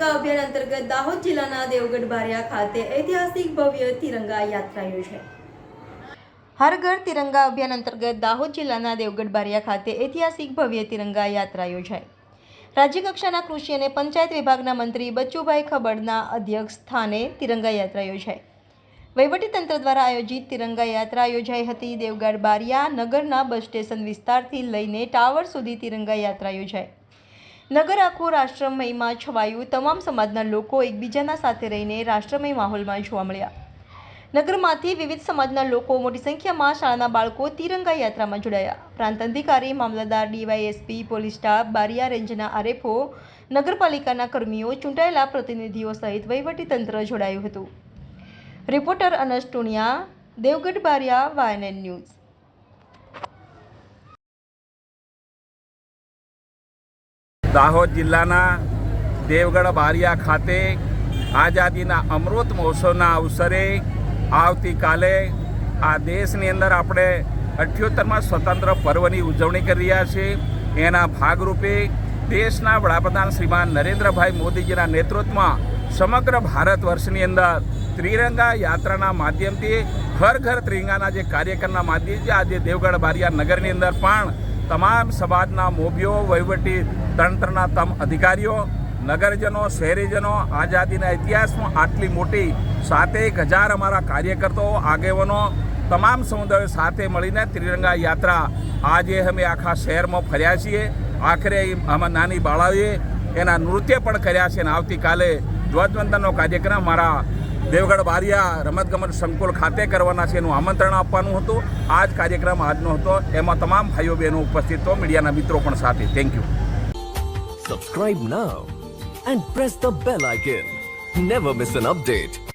તિરંગા અભિયાન અંતર્ગત દાહોદ જિલ્લાના દેવગઢ બારિયા ખાતે ઐતિહાસિક ભવ્ય તિરંગા યાત્રા યોજાઈ। હર ઘર તિરંગા અભિયાન અંતર્ગત દાહોદ જિલ્લાના દેવગઢ બારિયા ખાતે ઐતિહાસિક ભવ્ય તિરંગા યાત્રા યોજાઈ। રાજ્યકક્ષાના કૃષિ અને પંચાયત વિભાગના મંત્રી બચુભાઈ ખબડના અધ્યક્ષ સ્થાને તિરંગા યાત્રા યોજાઈ। વહીવટીતંત્ર દ્વારા આયોજિત તિરંગા યાત્રા યોજાઈ હતી। દેવગઢ બારિયા નગરના બસ સ્ટેશન વિસ્તારથી લઈને ટાવર સુધી તિરંગા યાત્રા યોજાઈ। નગર આખું રાષ્ટ્રમયમાં છવાયું। તમામ સમાજના લોકો એકબીજાના સાથે રહીને રાષ્ટ્રમય માહોલમાં જોવા મળ્યા। નગરમાંથી વિવિધ સમાજના લોકો મોટી સંખ્યામાં શાળાના બાળકો તિરંગા યાત્રામાં જોડાયા। પ્રાંત અધિકારી, મામલતદાર, ડીવાયએસપી, પોલીસ સ્ટાફ, બારિયા રેન્જના આરએફઓ, નગરપાલિકાના કર્મીઓ, ચૂંટાયેલા પ્રતિનિધિઓ સહિત વહીવટીતંત્ર જોડાયું હતું। Reporter અનસ ટુનિયા, Devgadh Bariya, YNN news. Dahod જિલ્લાના દેવગઢ બારિયા ખાતે આઝાદીના અમૃત મહોત્સવના અવસરે આવતીકાલે આ દેશની અંદર આપણે 78મા સ્વતંત્ર પર્વની ઉજવણી કરી રહ્યા છીએ। એના ભાગરૂપે દેશના વડાપ્રધાન શ્રીમાન નરેન્દ્રભાઈ મોદીજીના નેતૃત્વમાં સમગ્ર ભારત વર્ષની અંદર ત્રિરંગા યાત્રાના માધ્યમથી ઘર ઘર ત્રિરંગાના જે કાર્યક્રમના માધ્યમથી આજે દેવગઢ બારિયા નગરની અંદર પણ તમામ સમાજના મોભીઓ, વહીવટી તંત્રના અધિકારીઓ, નગરજનો, શહેરીજનો આઝાદીના ઇતિહાસમાં આટલી મોટી 7,000 અમારા કાર્યકર્તાઓ, આગેવાનો, તમામ સમુદાયો સાથે મળીને ત્રિરંગા યાત્રા આજે અમે આખા શહેરમાં ફર્યા છીએ। આખરે આમાં નાની બાળાઓએ એના નૃત્ય પણ કર્યા છે અને આવતીકાલે ધ્વજવંદનનો કાર્યક્રમ અમારા દેવગઢ બારિયા રમતગમત સંકુલ ખાતે કરવાના છે, એનું આમંત્રણ આપવાનું હતું। આ જ કાર્યક્રમ આજનો હતો, એમાં તમામ ભાઈઓ બહેનો ઉપસ્થિત હતો, મીડિયાના મિત્રો પણ સાથે। Thank you. Subscribe now and press the bell icon. Never miss an update.